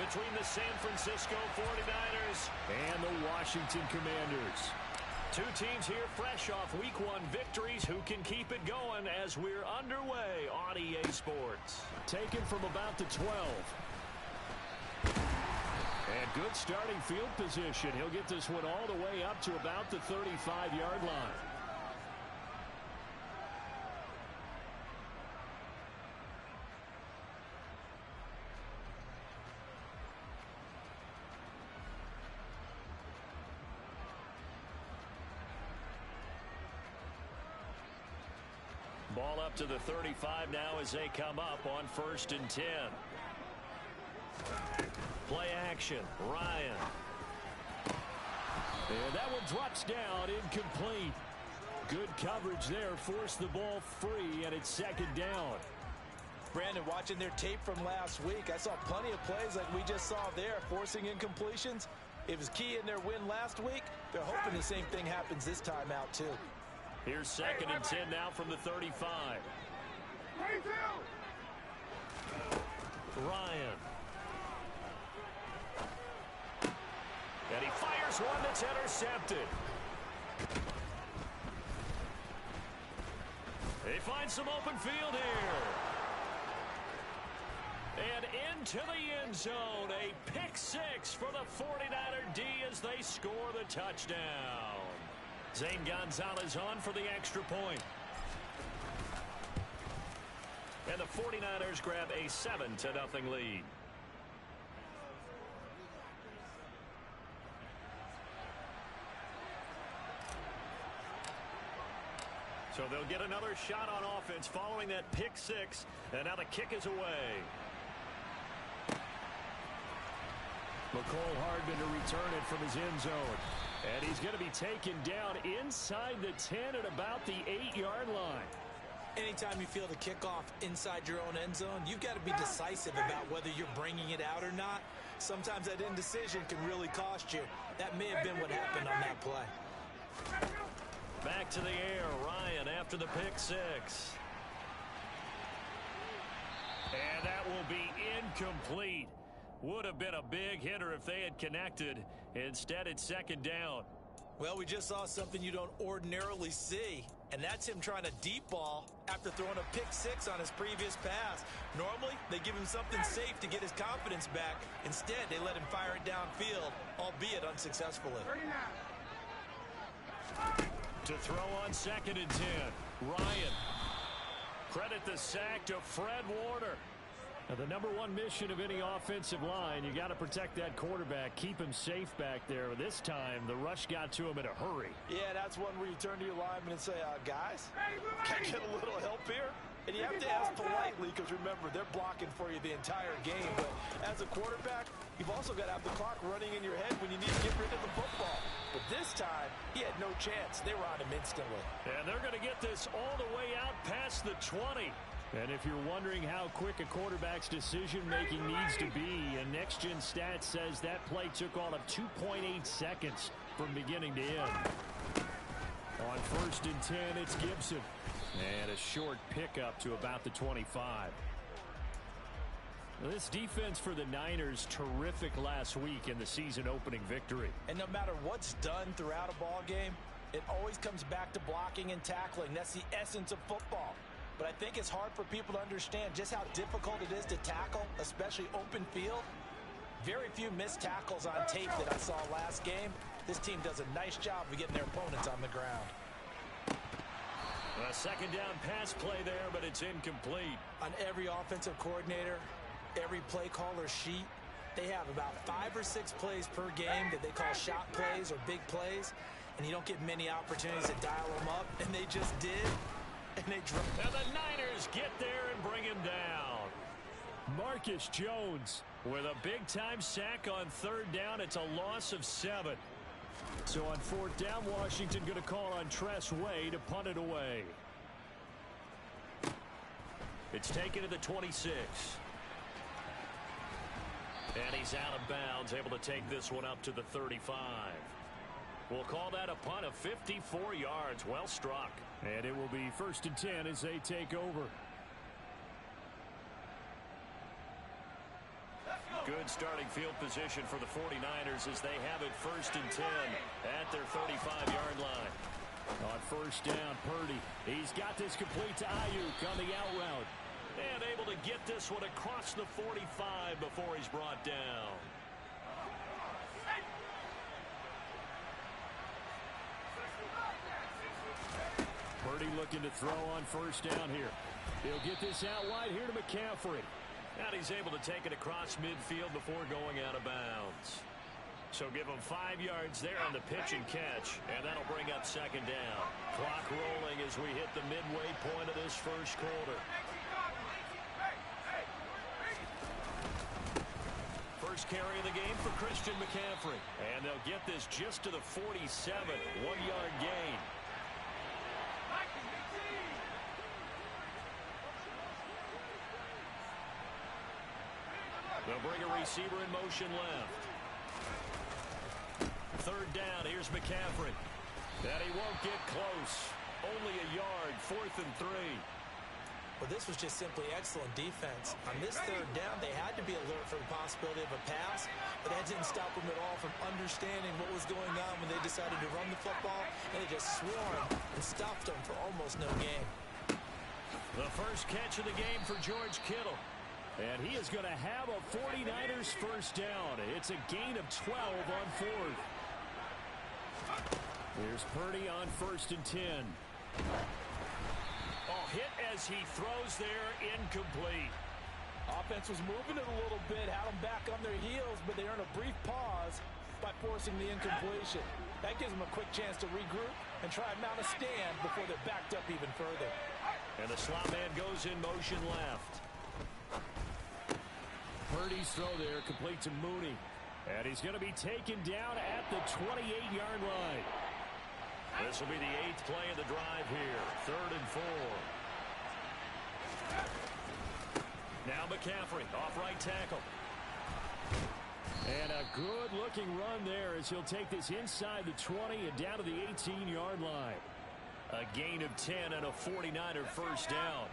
between the San Francisco 49ers and the Washington Commanders. Two teams here fresh off Week 1 victories who can keep it going as we're underway on EA Sports. Taken from about the 12. And good starting field position. He'll get this one all the way up to about the 35-yard line. Ball up to the 35 now as they come up on 1st and 10. Play action, Ryan. And that one drops down, incomplete. Good coverage there, forced the ball free, and it's 2nd down. Brandon, watching their tape from last week, I saw plenty of plays like we just saw there, forcing incompletions. It was key in their win last week. They're hoping the same thing happens this time out, too. Here's 2nd and 10 now from the 35. Ryan. And he fires one that's intercepted. They find some open field here. And into the end zone. A pick 6 for the 49er D as they score the touchdown. Zane Gonzalez on for the extra point. And the 49ers grab a 7-0 lead. So they'll get another shot on offense following that pick 6. And now the kick is away. McCole Hardman to return it from his end zone. And he's going to be taken down inside the 10 at about the 8-yard line. Anytime you feel the kickoff inside your own end zone, you've got to be decisive about whether you're bringing it out or not. Sometimes that indecision can really cost you. That may have been what happened on that play. Back to the air, Ryan after the pick 6. And that will be incomplete. Would have been a big hitter if they had connected. Instead, it's 2nd down. Well, we just saw something you don't ordinarily see, and that's him trying to deep ball after throwing a pick 6 on his previous pass. Normally, they give him something safe to get his confidence back. Instead, they let him fire it downfield, albeit unsuccessfully. To throw on 2nd and 10, Ryan. Credit the sack to Fred Warner. Now, the #1 mission of any offensive line, you got to protect that quarterback, keep him safe back there. This time, the rush got to him in a hurry. Yeah, that's one where you turn to your lineman and say, guys, can I get a little help here? And you have to ask politely because, remember, they're blocking for you the entire game. But as a quarterback, you've also got to have the clock running in your head when you need to get rid of the football. But this time, he had no chance. They were on him instantly. And they're going to get this all the way out past the 20. And if you're wondering how quick a quarterback's decision-making needs to be, a next-gen stat says that play took all of 2.8 seconds from beginning to end. On 1st and 10, it's Gibson. And a short pickup to about the 25. This defense for the Niners, terrific last week in the season-opening victory. And no matter what's done throughout a ball game, it always comes back to blocking and tackling. That's the essence of football. But I think it's hard for people to understand just how difficult it is to tackle, especially open field. Very few missed tackles on tape that I saw last game. This team does a nice job of getting their opponents on the ground. A 2nd down pass play there, but it's incomplete. On every offensive coordinator, every play caller sheet, they have about 5 or 6 plays per game that they call shot plays or big plays. And you don't get many opportunities to dial them up, and they just did. And the Niners get there and bring him down. Marcus Jones with a big-time sack on 3rd down. It's a loss of 7. So on 4th down, Washington going to call on Tress Way to punt it away. It's taken to the 26. And he's out of bounds, able to take this one up to the 35. We'll call that a punt of 54 yards. Well struck. And it will be 1st and 10 as they take over. Let's go. Good starting field position for the 49ers as they have it 1st and 10 at their 35-yard line. On 1st down, Purdy. He's got this complete to Ayuk on the out route. And able to get this one across the 45 before he's brought down. Purdy looking to throw on 1st down here. He'll get this out wide here to McCaffrey. And he's able to take it across midfield before going out of bounds. So give him 5 yards there on the pitch and catch. And that'll bring up 2nd down. Clock rolling as we hit the midway point of this 1st quarter. First carry of the game for Christian McCaffrey. And they'll get this just to the 47. 1-yard gain. They'll bring a receiver in motion left. 3rd down. Here's McCaffrey. And he won't get close. Only a yard. 4th and 3. Well, this was just simply excellent defense. On this 3rd down, they had to be alert for the possibility of a pass, but that didn't stop them at all from understanding what was going on when they decided to run the football, and they just swarmed and stopped them for almost no gain. The first catch of the game for George Kittle. And he is going to have a 49ers 1st down. It's a gain of 12 on 4th. Here's Purdy on 1st and 10. Oh, hit as he throws there, incomplete. Offense was moving it a little bit, had them back on their heels, but they earned a brief pause by forcing the incompletion. That gives them a quick chance to regroup and try and mount a stand before they're backed up even further. And the slot man goes in motion left. Purdy's throw there, complete to Mooney. And he's going to be taken down at the 28-yard line. This will be the 8th play of the drive here. 3rd and 4. Now McCaffrey, off right tackle. And a good-looking run there as he'll take this inside the 20 and down to the 18-yard line. A gain of 10 and a 49er 1st down.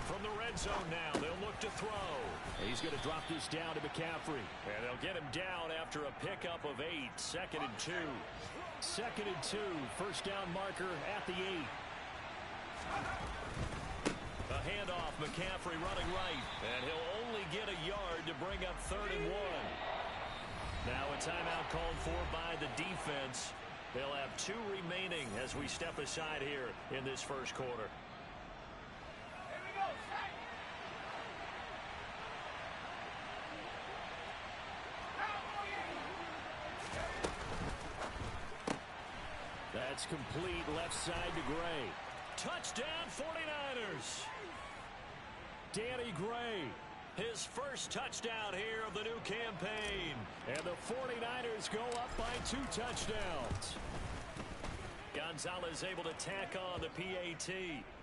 From the red zone now, they'll look to throw. He's going to drop this down to McCaffrey. And they'll get him down after a pickup of 8. 2nd and 2. 2nd and 2. 1st down marker at the 8. A handoff, McCaffrey running right. And he'll only get a yard to bring up 3rd and 1. Now a timeout called for by the defense. They'll have 2 remaining as we step aside here in this 1st quarter. That's complete left side to Gray. Touchdown 49ers. Danny Gray, his first touchdown here of the new campaign. And the 49ers go up by 2 touchdowns. Gonzalez able to tack on the PAT.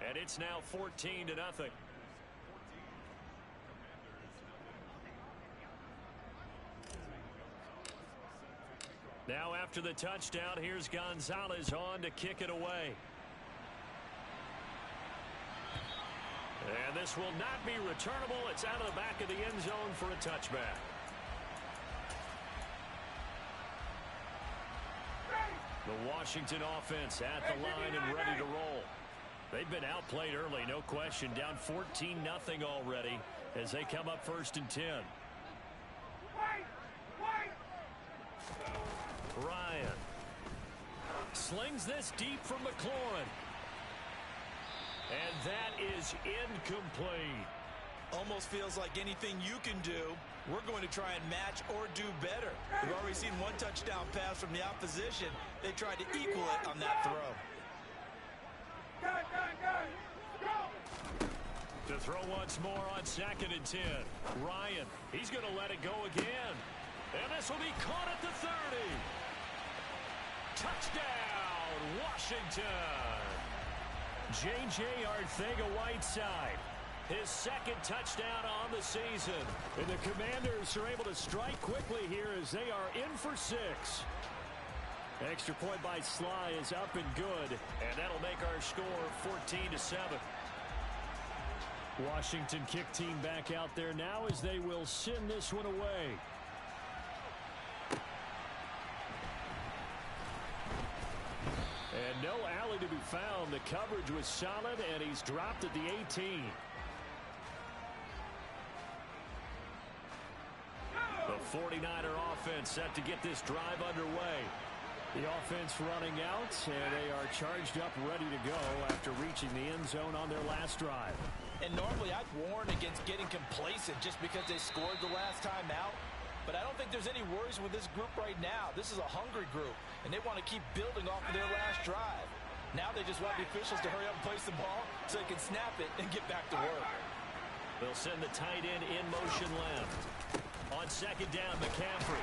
And it's now 14-0. Now after the touchdown, here's Gonzalez on to kick it away. And this will not be returnable. It's out of the back of the end zone for a touchback. The Washington offense at the line and ready to roll. They've been outplayed early, no question. Down 14-0 already as they come up 1st and 10. Ryan slings this deep from McLaurin. And that is incomplete. Almost feels like anything you can do, we're going to try and match or do better. We've already seen 1 touchdown pass from the opposition. They tried to equal it on that throw. To throw once more on 2nd and 10. Ryan, he's going to let it go again. And this will be caught at the 30. Touchdown, Washington. J.J. Arcega-Whiteside, his 2nd touchdown on the season. And the Commanders are able to strike quickly here as they are in for 6. Extra point by Sly is up and good, and that'll make our score 14-7. Washington kick team back out there now as they will send this one away. And no alley to be found. The coverage was solid, and he's dropped at the 18. The 49er offense set to get this drive underway. The offense running out, and they are charged up, ready to go after reaching the end zone on their last drive. And normally I'd warn against getting complacent just because they scored the last time out. But I don't think there's any worries with this group right now. This is a hungry group, and they want to keep building off of their last drive. Now they just want the officials to hurry up and place the ball so they can snap it and get back to work. They'll send the tight end in motion left. On second down, McCaffrey.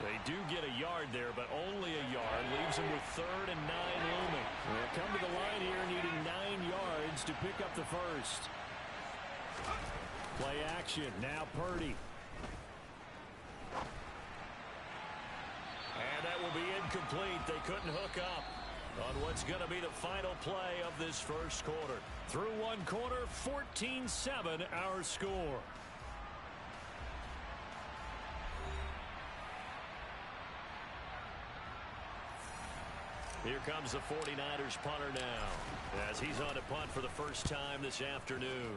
They do get a yard there, but only a yard. Leaves them with 3rd and 9 looming. They'll come to the line here needing 9 yards to pick up the first. Play action. Now Purdy. And that will be incomplete. They couldn't hook up on what's going to be the final play of this first quarter. Through one quarter, 14-7 our score. Here comes the 49ers punter now as he's on to punt for the first time this afternoon.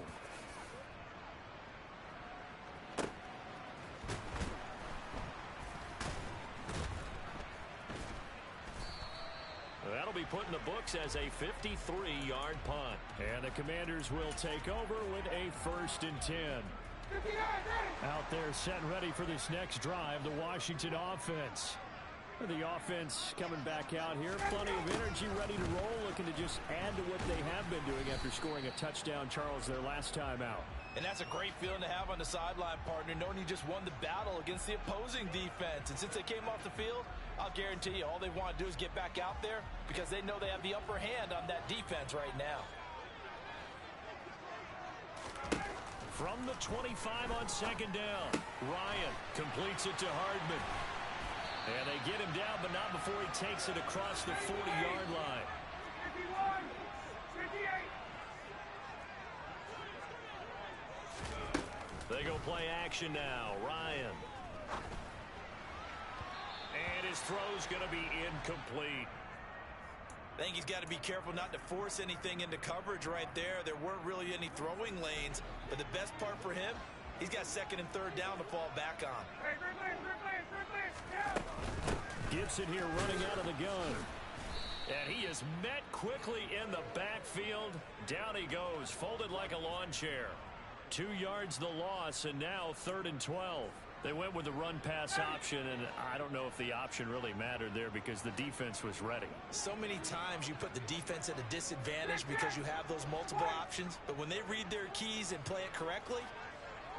That'll be put in the books as a 53-yard punt. And the Commanders will take over with a 1st and 10. Out there set and ready for this next drive, the Washington offense. The offense coming back out here. Plenty of energy, ready to roll, looking to just add to what they have been doing after scoring a touchdown, Charles, their last time out. And that's a great feeling to have on the sideline, partner, knowing you just won the battle against the opposing defense. And since they came off the field, I'll guarantee you all they want to do is get back out there because they know they have the upper hand on that defense right now. From the 25 on second down, Ryan completes it to Hardman. And they get him down, but not before he takes it across the 40-yard line. 51, 58. They go play action now. Ryan. And his throw's going to be incomplete. I think he's got to be careful not to force anything into coverage right there. There weren't really any throwing lanes, but the best part for him, he's got 2nd and 3rd down to fall back on. Gibson here running out of the gun. And he is met quickly in the backfield. Down he goes, folded like a lawn chair. 2 yards the loss, and now 3rd and 12. They went with the run-pass option, and I don't know if the option really mattered there because the defense was ready. So many times you put the defense at a disadvantage because you have those multiple options, but when they read their keys and play it correctly,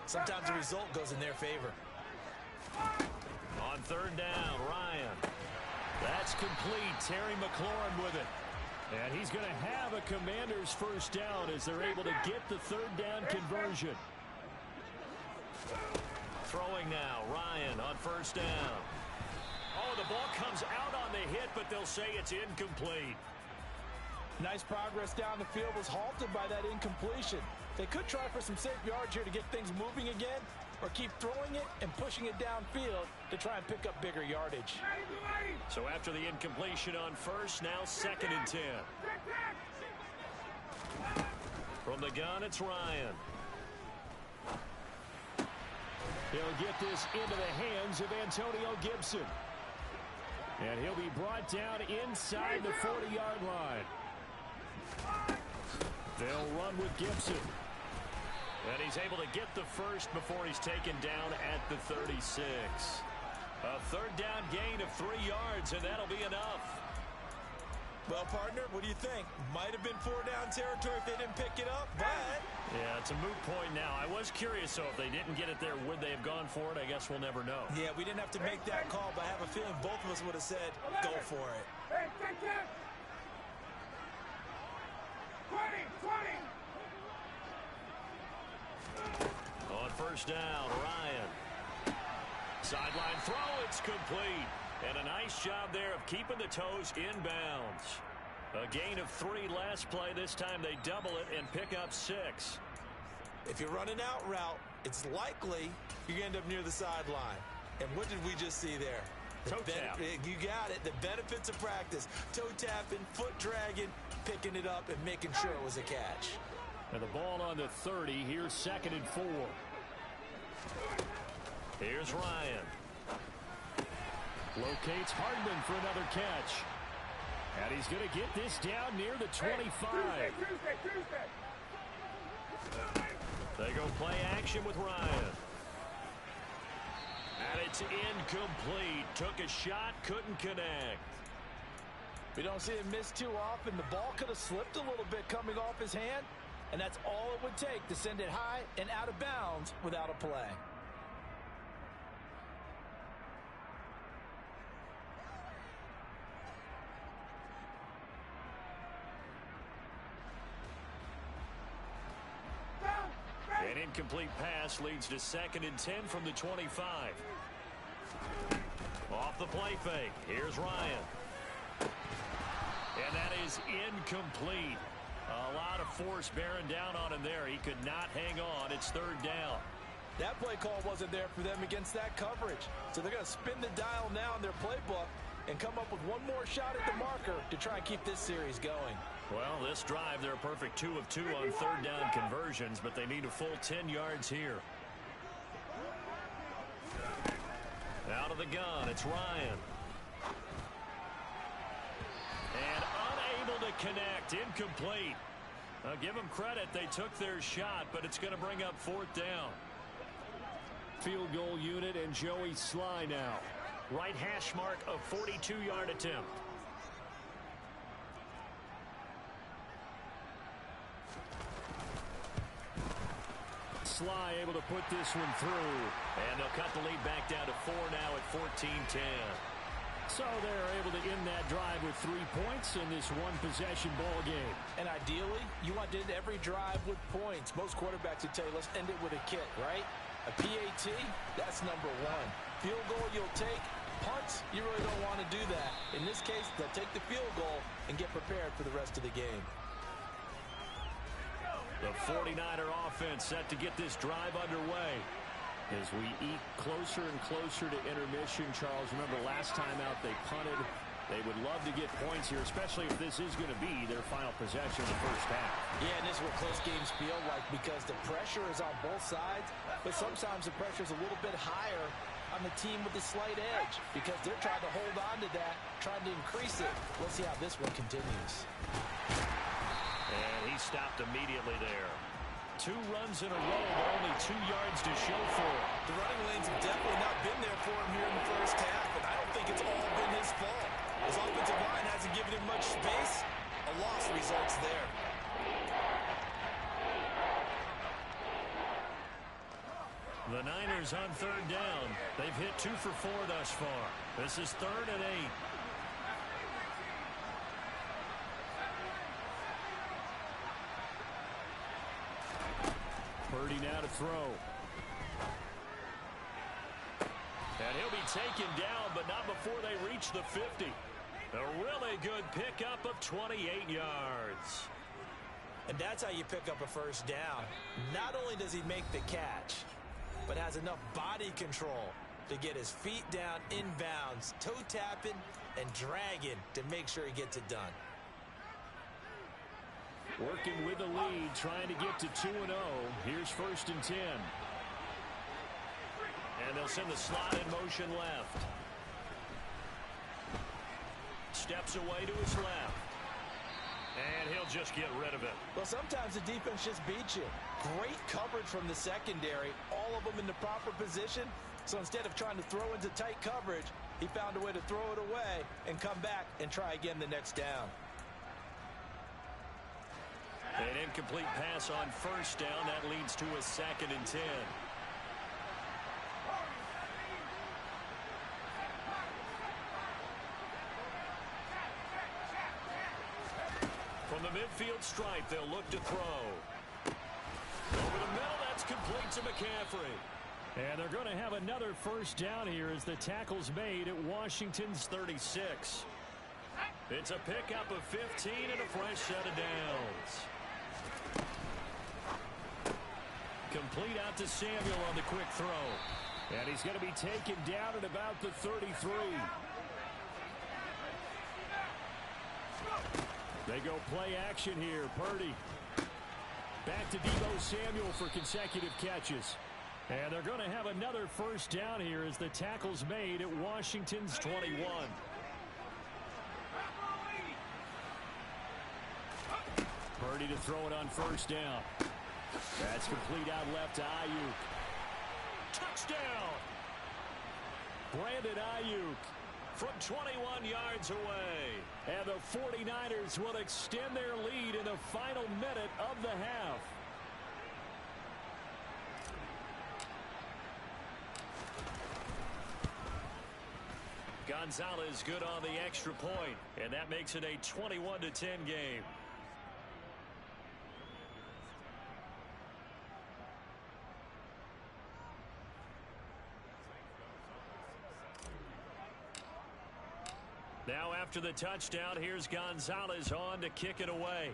sometimes the result goes in their favor. On 3rd down, Ryan. That's complete. Terry McLaurin with it. And he's going to have a Commander's first down as they're able to get the 3rd down conversion. Throwing now, Ryan on 1st down. Oh, the ball comes out on the hit, but they'll say it's incomplete. Nice progress down the field was halted by that incompletion. They could try for some safe yards here to get things moving again, or keep throwing it and pushing it downfield to try and pick up bigger yardage. So after the incompletion on 1st, now 2nd and 10. From the gun, it's Ryan. He'll get this into the hands of Antonio Gibson. And he'll be brought down inside the 40-yard line. They'll run with Gibson. And he's able to get the first before he's taken down at the 36. A 3rd down gain of 3 yards, and that'll be enough. Well, partner, what do you think? Might have been 4-down territory if they didn't pick it up, but... Yeah, it's a moot point now. I was curious, so if they didn't get it there, would they have gone for it? I guess we'll never know. Yeah, we didn't have to make that call, but I have a feeling both of us would have said, go for it. 20. On 1st down, Ryan. Sideline throw, it's complete. And a nice job there of keeping the toes inbounds. A gain of 3 last play. This time they double it and pick up 6. If you're running out route, it's likely you're going to end up near the sideline. And what did we just see there? Toe tap. You got it. The benefits of practice. Toe tapping, foot dragging, picking it up, and making sure it was a catch. And the ball on the 30. Here's 2nd and 4. Here's Ryan. Locates Hardman for another catch. And he's going to get this down near the 25. Tuesday. They go play action with Ryan. And it's incomplete. Took a shot, couldn't connect. We don't see him miss too often. The ball could have slipped a little bit coming off his hand, and that's all it would take to send it high and out of bounds without a play. An incomplete pass leads to 2nd and 10 from the 25. Off the play fake. Here's Ryan. And that is incomplete. A lot of force bearing down on him there. He could not hang on. It's 3rd down. That play call wasn't there for them against that coverage. So they're going to spin the dial now in their playbook and come up with one more shot at the marker to try and keep this series going. Well, this drive, they're a perfect 2 of 2 on 3rd down conversions, but they need a full 10 yards here. Out of the gun, it's Ryan. And unable to connect, incomplete. Now, give them credit, they took their shot, but it's going to bring up 4th down. Field goal unit and Joey Sly now. Right hash mark of 42-yard attempt. Sly able to put this one through. And they'll cut the lead back down to 4 now at 14-10. So they're able to end that drive with 3 points in this one-possession ball game. And ideally, you want to end every drive with points. Most quarterbacks would tell you, let's end it with a kick, right? A PAT, that's number 1. Field goal you'll take. Punts, you really don't want to do that. In this case, they'll take the field goal and get prepared for the rest of the game. The 49er offense set to get this drive underway. As we eat closer and closer to intermission, Charles, remember last time out they punted. They would love to get points here, especially if this is going to be their final possession in the first half. Yeah, and this is what close games feel like because the pressure is on both sides, but sometimes the pressure is a little bit higher on the team with the slight edge because they're trying to hold on to that, trying to increase it. Let's see how this one continues. And he stopped immediately there. 2 runs in a row, but only 2 yards to show for it. The running lanes have definitely not been there for him here in the first half, and I don't think it's all been his fault. His offensive line hasn't given him much space. A loss results there. The Niners on 3rd down. They've hit 2 for 4 thus far. This is 3rd and 8. Purdy now to throw. And he'll be taken down, but not before they reach the 50. A really good pickup of 28 yards. And that's how you pick up a first down. Not only does he make the catch, but has enough body control to get his feet down inbounds, toe tapping and dragging to make sure he gets it done. Working with the lead, trying to get to 2-0. Here's 1st and 10. And they'll send the slot in motion left. Steps away to his left. And he'll just get rid of it. Well, sometimes the defense just beats you. Great coverage from the secondary. All of them in the proper position. So instead of trying to throw into tight coverage, he found a way to throw it away and come back and try again the next down. An incomplete pass on 1st down. That leads to a 2nd and 10. From the midfield stripe, they'll look to throw. Over the middle, that's complete to McCaffrey. And they're going to have another first down here as the tackle's made at Washington's 36. It's a pickup of 15 and a fresh set of downs. Complete out to Samuel on the quick throw. And he's going to be taken down at about the 33. They go play action here. Purdy. Back to Deebo Samuel for consecutive catches. And they're going to have another first down here as the tackle's made at Washington's 21. Purdy to throw it on first down. That's complete out left to Ayuk. Touchdown! Brandon Ayuk from 21 yards away. And the 49ers will extend their lead in the final minute of the half. Gonzalez good on the extra point, and that makes it a 21-10 game. Now after the touchdown, here's Gonzalez on to kick it away.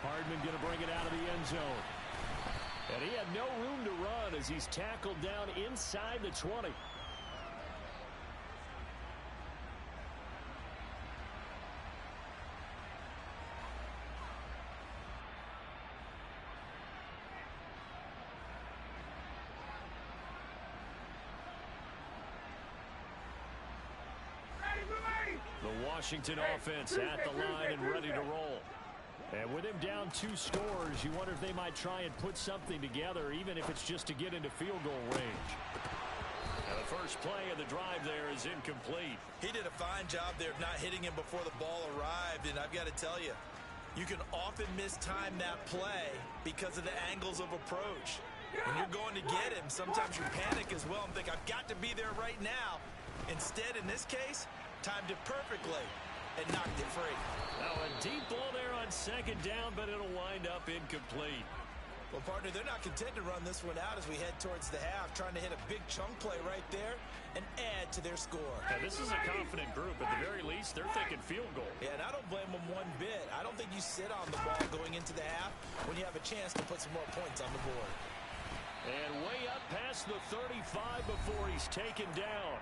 Hardman going to bring it out of the end zone. And he had no room to run as he's tackled down inside the 20. The Washington offense at the line and ready to roll. And with him down 2 scores, you wonder if they might try and put something together, even if it's just to get into field goal range. And the first play of the drive there is incomplete. He did a fine job there of not hitting him before the ball arrived, and I've got to tell you, you can often mistime that play because of the angles of approach. When you're going to get him, sometimes you panic as well and think, I've got to be there right now. Instead, in this case, timed it perfectly and knocked it free. Now a deep ball there on second down, but it'll wind up incomplete. Well, partner, they're not content to run this one out as we head towards the half, trying to hit a big chunk play right there and add to their score. Now, this is a confident group. At the very least, they're thinking field goal. Yeah, and I don't blame them one bit. I don't think you sit on the ball going into the half when you have a chance to put some more points on the board. And way up past the 35 before he's taken down.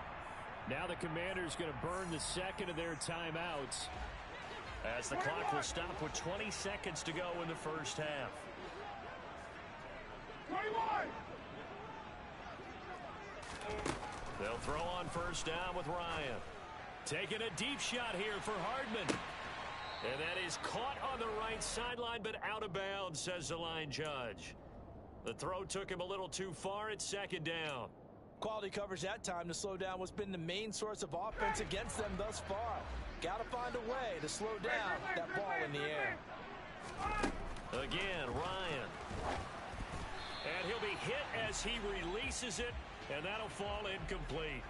Now the Commanders going to burn the second of their timeouts as the clock will stop with 20 seconds to go in the first half. 21. They'll throw on first down with Ryan. Taking a deep shot here for Hardman. And that is caught on the right sideline, but out of bounds, says the line judge. The throw took him a little too far at second down. Quality coverage that time to slow down what's been the main source of offense against them thus far. Got to find a way to slow down that ball in the air. Again, Ryan. And he'll be hit as he releases it, and that'll fall incomplete.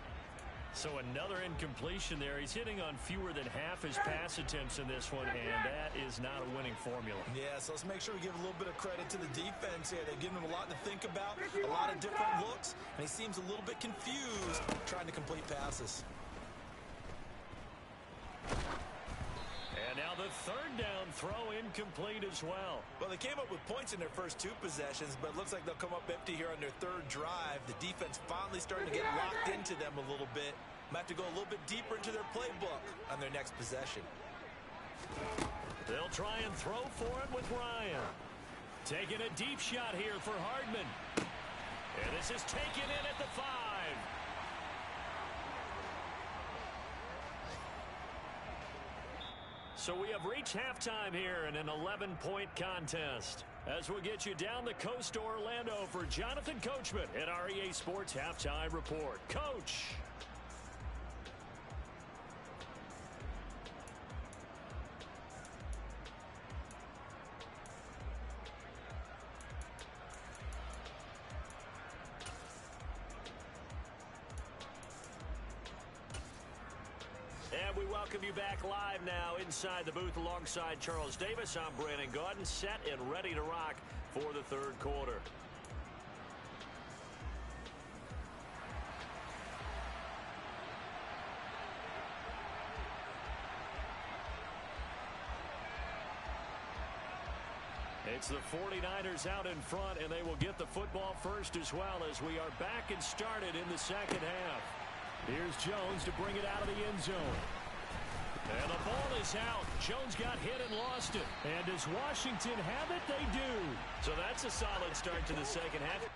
So another incompletion there. He's hitting on fewer than half his pass attempts in this one, and that is not a winning formula. Yeah, so let's make sure we give a little bit of credit to the defense here. They've given him a lot to think about, a lot of different looks, and he seems a little bit confused trying to complete passes. And now the third down throw incomplete as well. Well, they came up with points in their first 2 possessions, but it looks like they'll come up empty here on their third drive. The defense finally starting to get locked into them a little bit. Might have to go a little bit deeper into their playbook on their next possession. They'll try and throw for it with Ryan. Taking a deep shot here for Hardman. And this is taken in at the 5. So we have reached halftime here in an 11-point contest. As we'll get you down the coast to Orlando for Jonathan Coachman at our EA Sports Halftime Report. Coach. And we welcome you back live now inside the booth alongside Charles Davis. I'm Brandon Gaudin, set and ready to rock for for the third quarter. It's the 49ers out in front, and they will get the football first as well as we are back and started in the second half. Here's Jones to bring it out of the end zone. And the ball is out. Jones got hit and lost it. And does Washington have it? They do. So that's a solid start to the second half.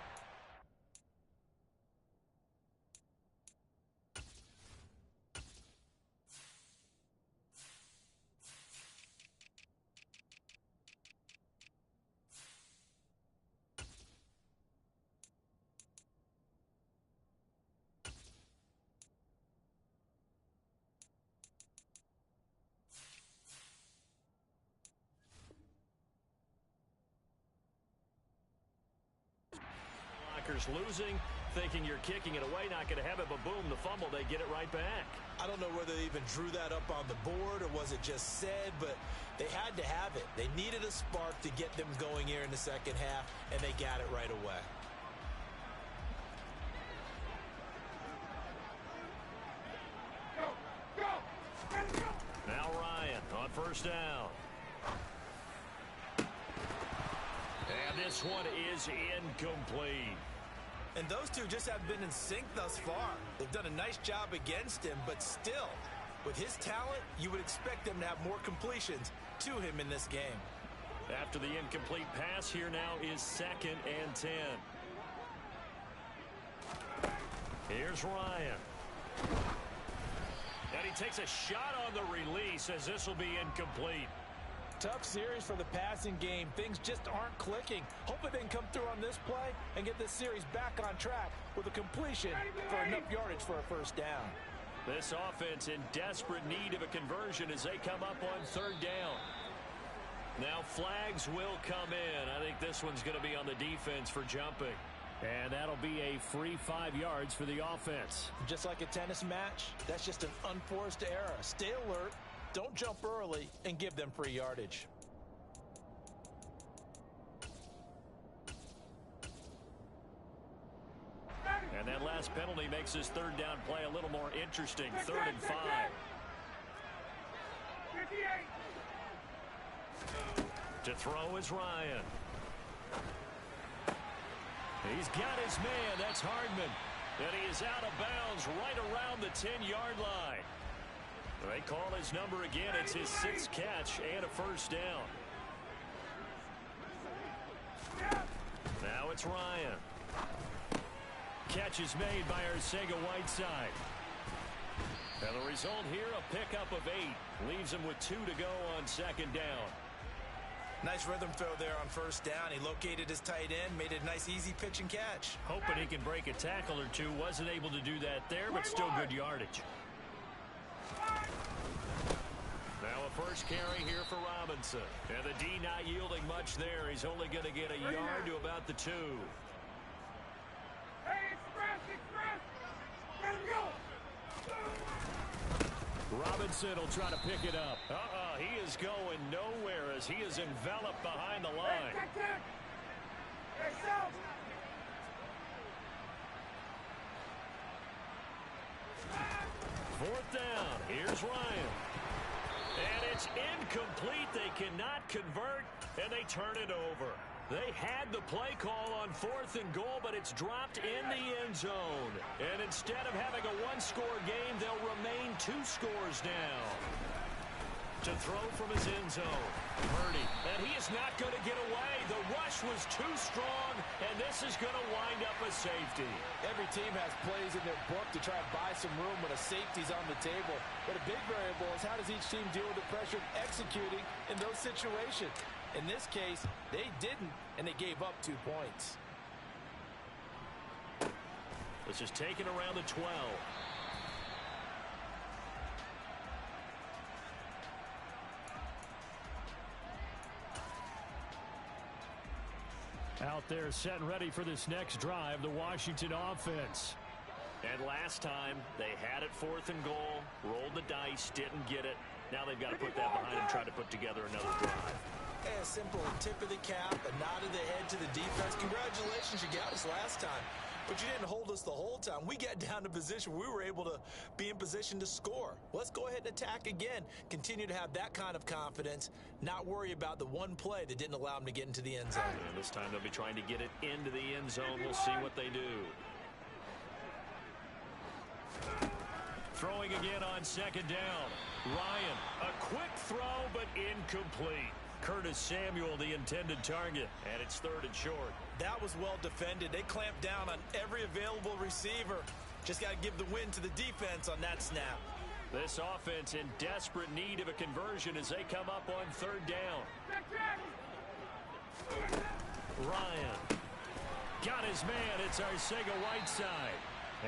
Losing, thinking you're kicking it away, not going to have it, but boom, the fumble, they get it right back. I don't know whether they even drew that up on the board or was it just said, but they had to have it. They needed a spark to get them going here in the second half, and they got it right away. Now Ryan on first down. And this one is incomplete. And those two just have been in sync thus far. They've done a nice job against him, but still, with his talent, you would expect them to have more completions to him in this game. After the incomplete pass, here now is 2nd and 10. Here's Ryan. And he takes a shot on the release as this will be incomplete. Tough series for the passing game. Things just aren't clicking. Hopefully they can come through on this play and get this series back on track with a completion for enough yardage for a first down. This offense in desperate need of a conversion as they come up on 3rd down. Now flags will come in. I think this one's going to be on the defense for jumping. And that'll be a free 5 yards for the offense. Just like a tennis match, that's just an unforced error. Stay alert. Don't jump early and give them free yardage. And that last penalty makes this 3rd down play a little more interesting. 3rd and 5. 58. To throw is Ryan. He's got his man. That's Hardman. And he is out of bounds right around the 10-yard line. They call his number again. It's his 6th catch and a first down. Now it's Ryan. Catch is made by Arcega-Whiteside. And the result here, a pickup of 8. Leaves him with 2 to go on 2nd down. Nice rhythm throw there on first down. He located his tight end, made it a nice easy pitch and catch. Hoping he can break a tackle or two. Wasn't able to do that there, but still good yardage. Now a first carry here for Robinson. And the D not yielding much there. He's only going to get a yard to about the 2. Hey, express! Let him go! Robinson will try to pick it up. He is going nowhere as he is enveloped behind the line. Hey, South! 4th down. Here's Ryan. And it's incomplete. They cannot convert, and they turn it over. They had the play call on 4th and goal, but it's dropped in the end zone. And instead of having a 1-score game, they'll remain 2 scores down. To throw from his end zone, Purdy. And he is not going to get away. The rush was too strong, and this is going to wind up a safety. Every team has plays in their book to try and buy some room when a safety's on the table. But a big variable is how does each team deal with the pressure of executing in those situations. In this case, they didn't, and they gave up 2 points. This is taken around the 12. Out there set and ready for this next drive, the Washington offense. And last time, they had it 4th and goal, rolled the dice, didn't get it. Now they've got to put that behind them, try to put together another drive. Hey, a simple tip of the cap, a nod of the head to the defense. Congratulations, you got us last time. But you didn't hold us the whole time. We got down to position. We were able to be in position to score. Let's go ahead and attack again. Continue to have that kind of confidence. Not worry about the one play that didn't allow them to get into the end zone. And this time they'll be trying to get it into the end zone. We'll see what they do. Throwing again on 2nd down. Ryan, a quick throw, but incomplete. Curtis Samuel, the intended target, and it's 3rd and short. That was well defended. They clamped down on every available receiver. Just got to give the win to the defense on that snap. This offense in desperate need of a conversion as they come up on 3rd down. Ryan got his man. It's Arcega-Whiteside.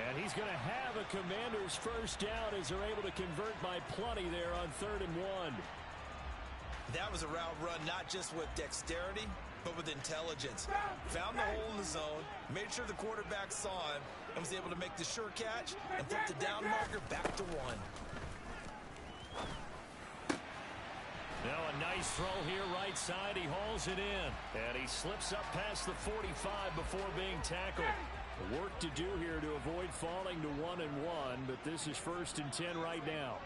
And he's going to have a Commanders 1st down as they're able to convert by plenty there on 3rd and 1. That was a route run not just with dexterity, but with intelligence. Found the hole in the zone, made sure the quarterback saw him, and was able to make the sure catch and flip the down marker back to 1. Now a nice throw here right side. He hauls it in. And he slips up past the 45 before being tackled. Work to do here to avoid falling to 1 and 1, but this is 1st and 10 right now.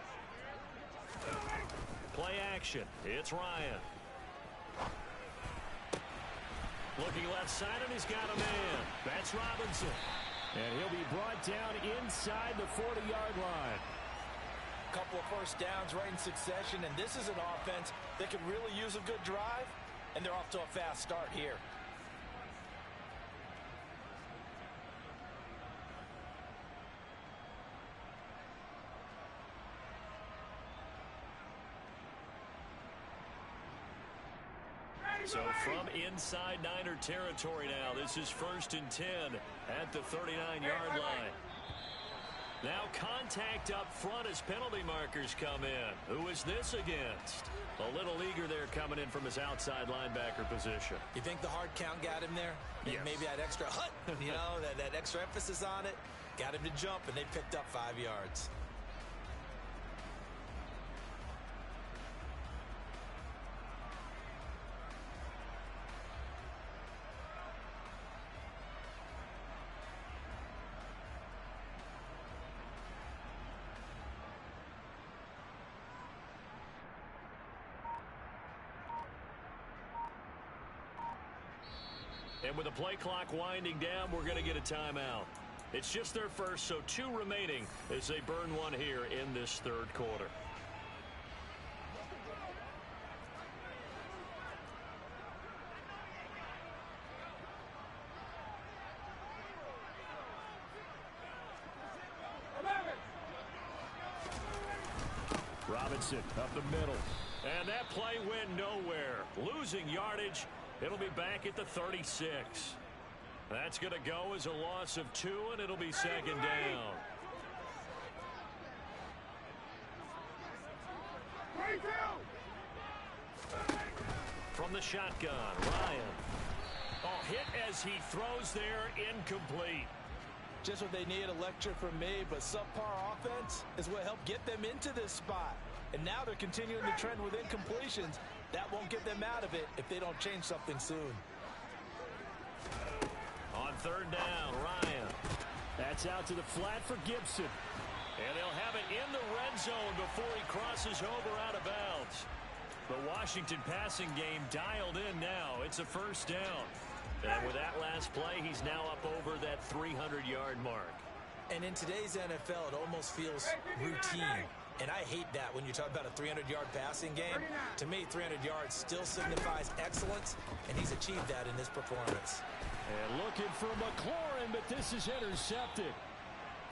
Play action. It's Ryan. Looking left side, and he's got a man. That's Robinson. And he'll be brought down inside the 40-yard line. Couple of 1st downs right in succession, and this is an offense that could really use a good drive, and they're off to a fast start here. So from inside Niner territory now, this is 1st and 10 at the 39-yard line. Now contact up front as penalty markers come in. Who is this against? A little eager there coming in from his outside linebacker position. You think the hard count got him there? Yes. Maybe that extra hut, that extra emphasis on it, got him to jump, and they picked up 5 yards. And with the play clock winding down, we're going to get a timeout. It's just their first, so 2 remaining as they burn 1 here in this 3rd quarter. Robinson up the middle. And that play went nowhere. Losing yardage. It'll be back at the 36. That's going to go as a loss of 2, and it'll be 2nd down. From the shotgun, Ryan. Oh, hit as he throws there, incomplete. Just what they need, a lecture from me, but subpar offense is what helped get them into this spot. And now they're continuing the trend with incompletions. That won't get them out of it if they don't change something soon. On 3rd down, Ryan. That's out to the flat for Gibson. And they'll have it in the red zone before he crosses over out of bounds. The Washington passing game dialed in now. It's a 1st down. And with that last play, he's now up over that 300-yard mark. And in today's NFL, it almost feels routine. And I hate that when you talk about a 300-yard passing game. To me, 300 yards still signifies excellence, and he's achieved that in this performance. And looking for McLaurin, but this is intercepted.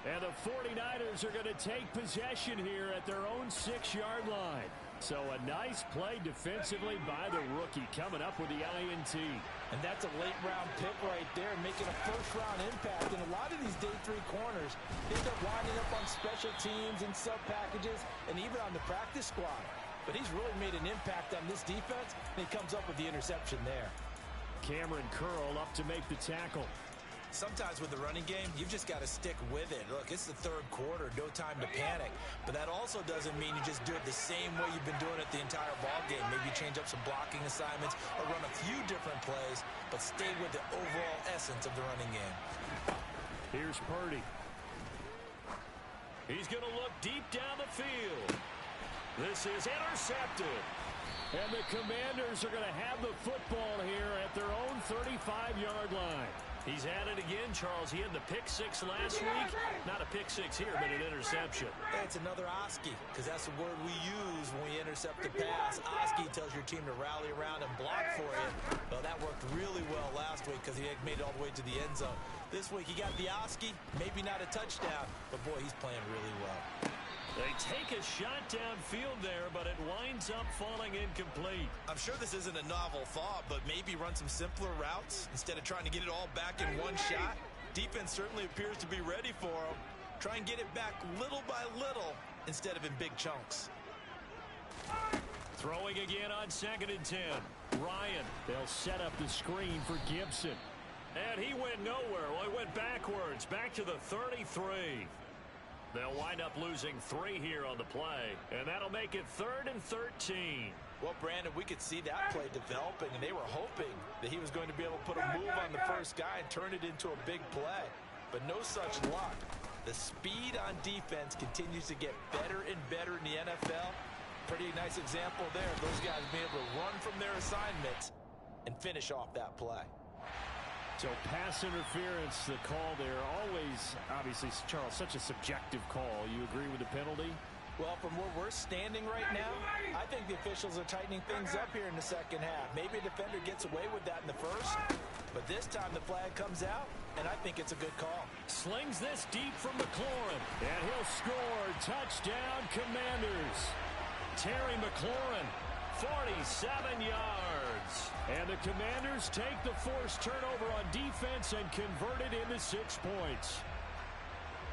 And the 49ers are going to take possession here at their own 6-yard line. So a nice play defensively by the rookie coming up with the INT. And that's a late-round pick right there, making a first-round impact. And a lot of these day 3 corners end up winding up on special teams and sub-packages and even on the practice squad. But he's really made an impact on this defense, and he comes up with the interception there. Cameron Curl up to make the tackle. Sometimes with the running game, you've just got to stick with it. Look, it's the third quarter, no time to panic. But that also doesn't mean you just do it the same way you've been doing it the entire ball game. Maybe change up some blocking assignments or run a few different plays, but stay with the overall essence of the running game. Here's Purdy. He's going to look deep down the field. This is intercepted. And the Commanders are going to have the football here at their own 35-yard line. He's had it again, Charles. He had the pick six last week. Not a pick six here, but an interception. Hey, it's another Oski, because that's the word we use when we intercept the pass. Oski tells your team to rally around and block for you. Well, that worked really well last week because he made it all the way to the end zone. This week, he got the Oski, maybe not a touchdown, but boy, he's playing really well. They take a shot downfield there, but it winds up falling incomplete. I'm sure this isn't a novel thought, but maybe run some simpler routes instead of trying to get it all back in one shot. Defense certainly appears to be ready for him. Try and get it back little by little instead of in big chunks. Throwing again on 2nd and 10. Ryan, they'll set up the screen for Gibson. And he went nowhere. Well, he went backwards, back to the 33. They'll wind up losing 3 here on the play, and that'll make it 3rd and 13. Well, Brandon, we could see that play developing, and they were hoping that he was going to be able to put a move on the first guy and turn it into a big play. But no such luck. The speed on defense continues to get better and better in the NFL. Pretty nice example there of those guys being able to run from their assignments and finish off that play. So pass interference, the call there. Always, obviously, Charles, such a subjective call. You agree with the penalty? Well, from where we're standing right now, I think the officials are tightening things up here in the second half. Maybe a defender gets away with that in the first, but this time the flag comes out, and I think it's a good call. Slings this deep from McLaurin, and he'll score. Touchdown, Commanders. Terry McLaurin, 47 yards. And the Commanders take the forced turnover on defense and convert it into 6 points.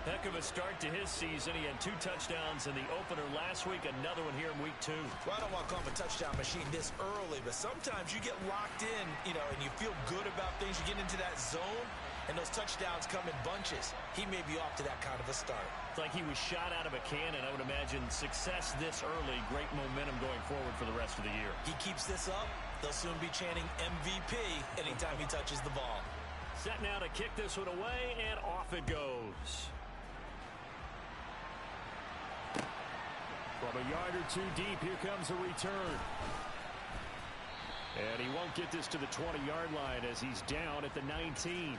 Heck of a start to his season. He had 2 touchdowns in the opener last week, another one here in week 2. Well, I don't want to call him a touchdown machine this early, but sometimes you get locked in, and you feel good about things. You get into that zone, and those touchdowns come in bunches. He may be off to that kind of a start. It's like he was shot out of a cannon. I would imagine success this early, great momentum going forward for the rest of the year. He keeps this up, they'll soon be chanting MVP anytime he touches the ball. Set now to kick this one away, and off it goes. From a yard or 2 deep, here comes a return. And he won't get this to the 20-yard line as he's down at the 19.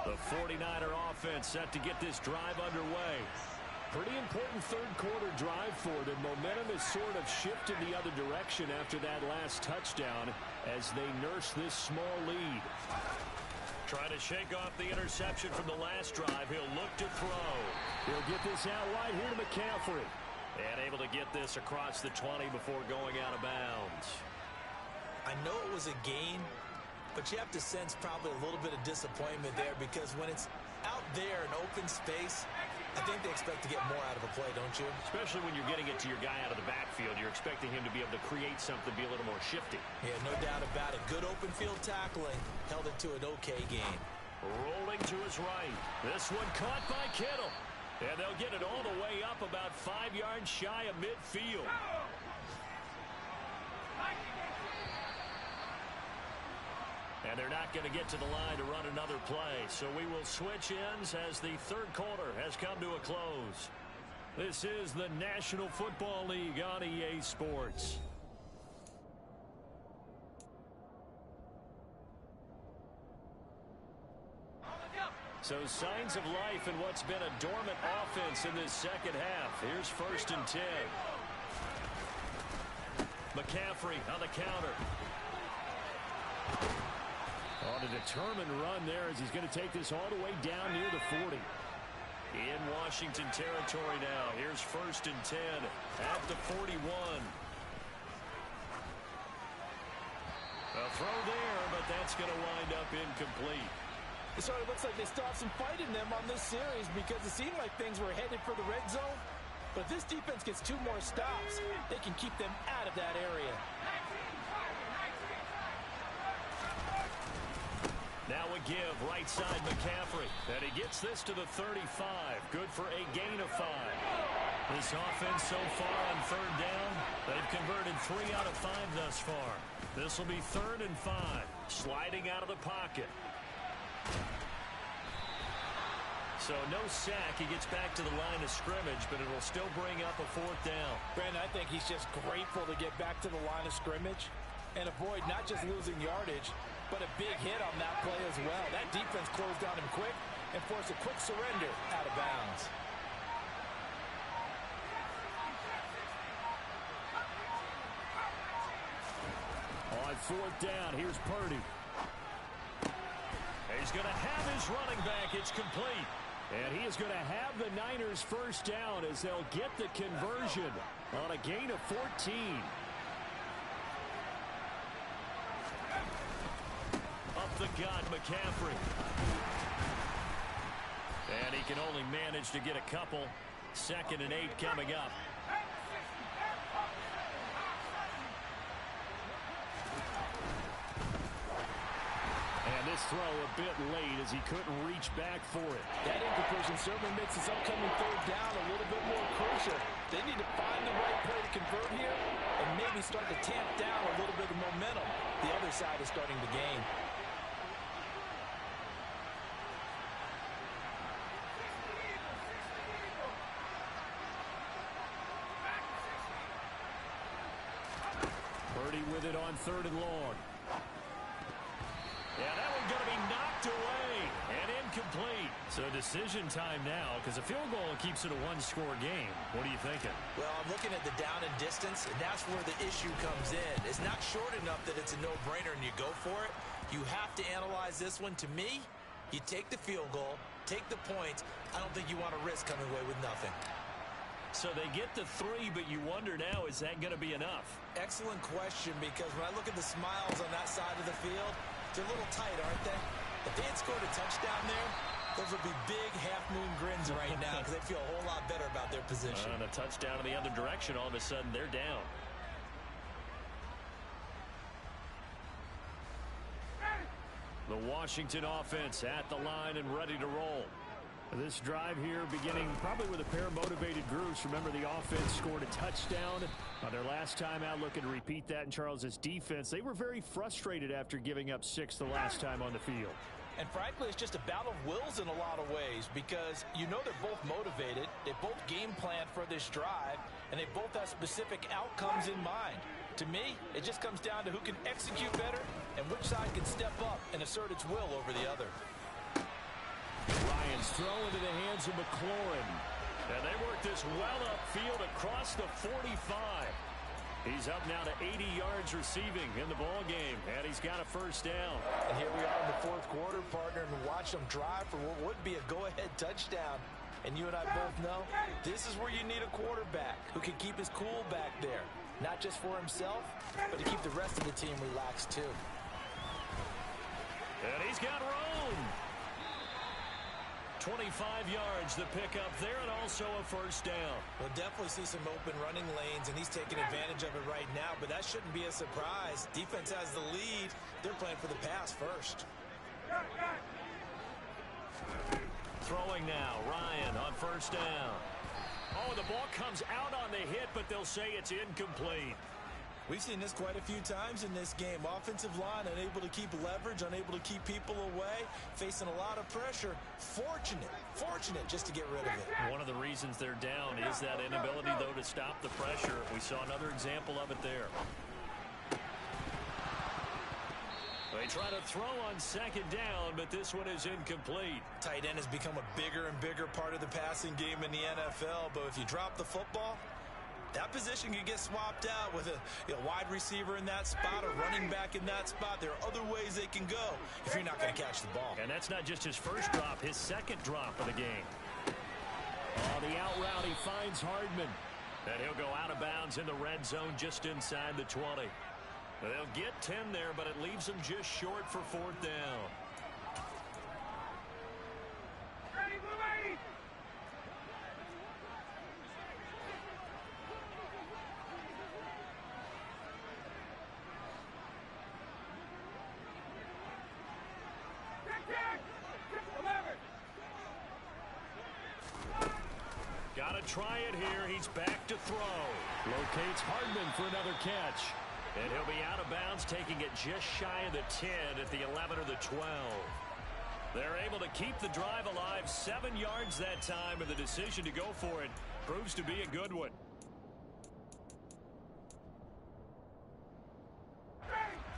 The 49er offense set to get this drive underway. Pretty important third quarter drive for them. Momentum has sort of shifted the other direction after that last touchdown as they nurse this small lead. Trying to shake off the interception from the last drive. He'll look to throw. He'll get this out wide here to McCaffrey. And able to get this across the 20 before going out of bounds. I know it was a gain, but you have to sense probably a little bit of disappointment there because when it's out there in open space, I think they expect to get more out of a play, don't you? Especially when you're getting it to your guy out of the backfield. You're expecting him to be able to create something, be a little more shifty. Yeah, no doubt about it. Good open field tackling held it to an okay gain. Rolling to his right. This one caught by Kittle. And they'll get it all the way up about 5 yards shy of midfield. And they're not going to get to the line to run another play. So we will switch ends as the third quarter has come to a close. This is the National Football League on EA Sports. So signs of life in what's been a dormant offense in this second half. Here's 1st and 10. McCaffrey on the counter. On a determined run there as he's going to take this all the way down near the 40. In Washington territory now. Here's 1st and 10 at the 41. A throw there, but that's going to wind up incomplete. It sort of looks like they stopped some fight in them on this series because it seemed like things were headed for the red zone. But if this defense gets 2 more stops, they can keep them out of that area. Now a give, right side McCaffrey. And he gets this to the 35. Good for a gain of 5. This offense so far on 3rd down, they've converted 3 out of 5 thus far. This will be 3rd and 5. Sliding out of the pocket. So no sack. He gets back to the line of scrimmage, but it'll still bring up a 4th down. Brandon, I think he's just grateful to get back to the line of scrimmage and avoid not just losing yardage, but a big hit on that play as well. That defense closed on him quick and forced a quick surrender out of bounds. On 4th down, here's Purdy. He's going to have his running back. It's complete. And he is going to have the Niners' 1st down as they'll get the conversion on a gain of 14. Up the gut, McCaffrey. And he can only manage to get a couple. 2nd and 8 coming up. And this throw a bit late as he couldn't reach back for it. That incompletion certainly makes this upcoming 3rd down a little bit more crucial. They need to find the right play to convert here and maybe start to tamp down a little bit of momentum. The other side is starting to gain. Purdy with it on 3rd and long. Yeah, that one's going to be knocked away and incomplete. So decision time now because a field goal keeps it a 1-score game. What are you thinking? Well, I'm looking at the down and distance, and that's where the issue comes in. It's not short enough that it's a no-brainer and you go for it. You have to analyze this one. To me, you take the field goal, take the points. I don't think you want to risk coming away with nothing. So they get the 3, but you wonder now, is that going to be enough? Excellent question, because when I look at the smiles on that side of the field, they're a little tight, aren't they? If they had scored a touchdown there, those would be big half-moon grins right now because they feel a whole lot better about their position. And a touchdown in the other direction, all of a sudden they're down. The Washington offense at the line and ready to roll. This drive here beginning probably with a pair of motivated groups. Remember, the offense scored a touchdown on their last time out. Looking to repeat that in Charles's defense. They were very frustrated after giving up 6 the last time on the field. And frankly, it's just a battle of wills in a lot of ways because you know they're both motivated. They both game planned for this drive, and they both have specific outcomes in mind. To me, it just comes down to who can execute better and which side can step up and assert its will over the other. Ryan's throw into the hands of McLaurin. And they work this well upfield across the 45. He's up now to 80 yards receiving in the ball game, and he's got a 1st down. And here we are in the 4th quarter, partner, and watch them drive for what would be a go-ahead touchdown. And you and I both know this is where you need a quarterback who can keep his cool back there. Not just for himself, but to keep the rest of the team relaxed too. And he's got room. 25 yards the pickup there, and also a 1st down. We'll definitely see some open running lanes, and he's taking advantage of it right now, but that shouldn't be a surprise. Defense has the lead. They're playing for the pass first. Throwing now, Ryan on 1st down. Oh, the ball comes out on the hit, but they'll say it's incomplete. We've seen this quite a few times in this game. Offensive line unable to keep leverage, unable to keep people away, facing a lot of pressure. Fortunate just to get rid of it. One of the reasons they're down is that inability, though, to stop the pressure. We saw another example of it there. They try to throw on 2nd down, but this one is incomplete. Tight end has become a bigger and bigger part of the passing game in the NFL, but if you drop the football, that position can get swapped out with a wide receiver in that spot, a running back in that spot. There are other ways they can go if you're not going to catch the ball. And that's not just his 1st drop, his 2nd drop of the game. Oh, the out route, he finds Hardman. And he'll go out of bounds in the red zone just inside the 20. They'll get 10 there, but it leaves them just short for 4th down. Got to try it here. He's back to throw. Locates Hardman for another catch. And he'll be out of bounds, taking it just shy of the 10 at the 11 or the 12. They're able to keep the drive alive, 7 yards that time, and the decision to go for it proves to be a good one.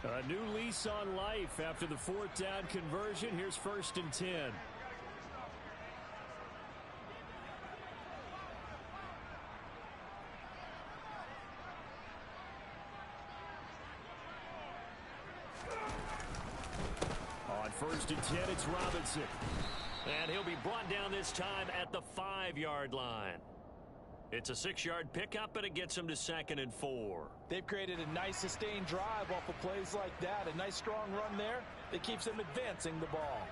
A new lease on life after the 4th down conversion. Here's 1st and 10. On 1st and 10, it's Robinson. And he'll be brought down this time at the 5-yard line. It's a 6-yard pickup, and it gets him to 2nd and 4. They've created a nice sustained drive off of plays like that. A nice strong run there that keeps them advancing the ball.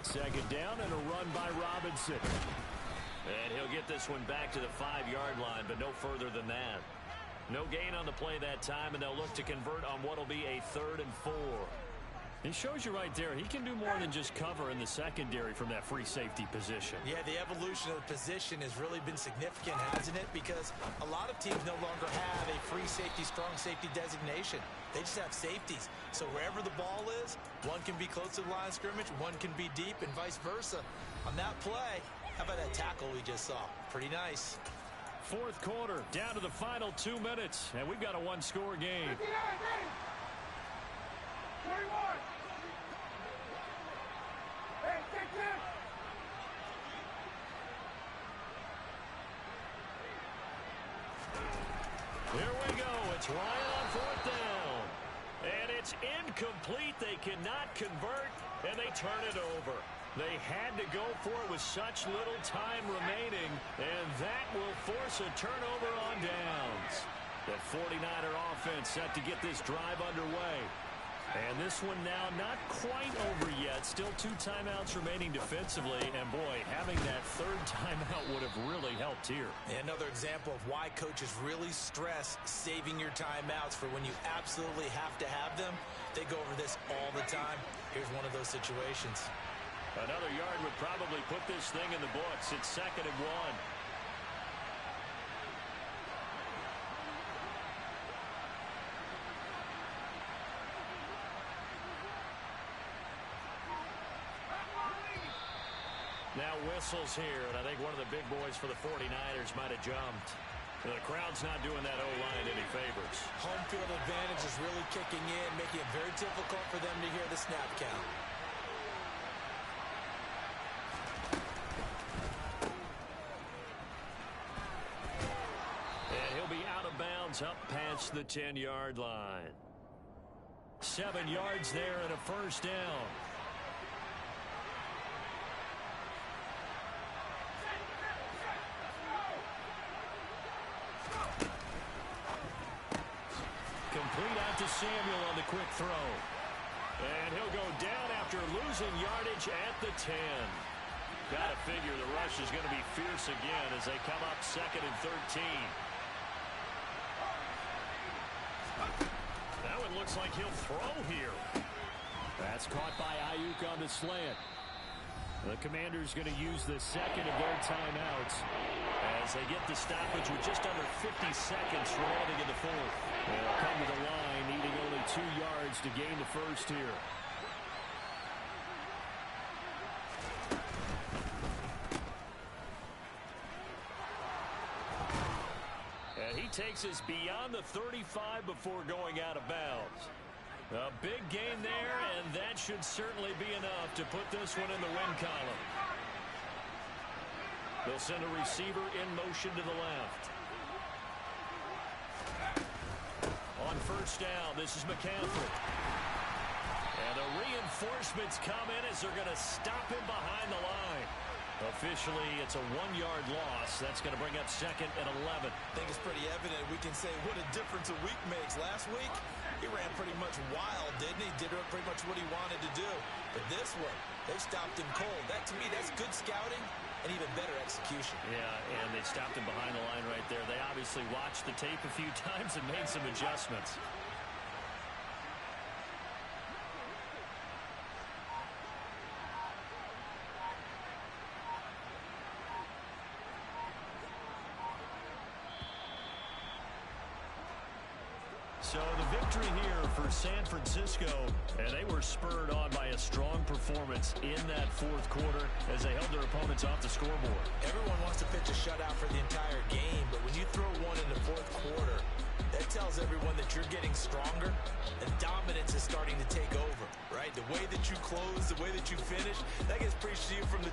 Second down and a run by Robinson. And he'll get this one back to the 5-yard line, but no further than that. No gain on the play that time, and they'll look to convert on what will be a 3rd and 4. He shows you right there, he can do more than just cover in the secondary from that free safety position. Yeah, the evolution of the position has really been significant, hasn't it? Because a lot of teams no longer have a free safety, strong safety designation. They just have safeties. So wherever the ball is, one can be close to the line of scrimmage, one can be deep, and vice versa. On that play, how about that tackle we just saw? Pretty nice. 4th quarter, down to the final 2 minutes, and we've got a 1-score game. 21. Hey, take this. Here we go. It's Ryan on 4th down. And it's incomplete. They cannot convert, and they turn it over. They had to go for it with such little time remaining, and that will force a turnover on downs. The 49er offense set to get this drive underway. And this one now not quite over yet. Still 2 timeouts remaining defensively. And, boy, having that 3rd timeout would have really helped here. Another example of why coaches really stress saving your timeouts for when you absolutely have to have them. They go over this all the time. Here's one of those situations. Another yard would probably put this thing in the books. It's 2nd and 1. Now whistles here, and I think one of the big boys for the 49ers might have jumped. The crowd's not doing that O-line any favors. Home field advantage is really kicking in, making it very difficult for them to hear the snap count. And he'll be out of bounds up past the 10-yard line. 7 yards there and a 1st down. Complete out to Samuel on the quick throw. And he'll go down after losing yardage at the 10. Got to figure the rush is going to be fierce again as they come up 2nd and 13. That one looks like he'll throw here. That's caught by Ayuk on the slant. The Commanders going to use the 2nd of their timeouts as they get the stoppage with just under 50 seconds remaining in the 4th. They'll come to the line, needing only 2 yards to gain the 1st here. And he takes us beyond the 35 before going out of bounds. A big gain there, and that should certainly be enough to put this one in the win column. They'll send a receiver in motion to the left. On 1st down, this is McCaffrey. And the reinforcements come in as they're going to stop him behind the line. Officially, it's a 1-yard loss. That's going to bring up 2nd and 11. I think it's pretty evident. We can say what a difference a week makes. Last week, he ran pretty much wild, didn't he? Did pretty much what he wanted to do. But this one, they stopped him cold. That, to me, that's good scouting and even better execution. Yeah, and they stopped him behind the line right there. They obviously watched the tape a few times and made some adjustments. So the victory here for San Francisco, and they were spurred on by a strong performance in that fourth quarter as they held their opponents off the scoreboard. Everyone wants to pitch a shutout for the entire game, but when you throw one in the fourth quarter, that tells everyone that you're getting stronger and dominance is starting to take over, right? The way that you close, the way that you finish, that gets preached to you from the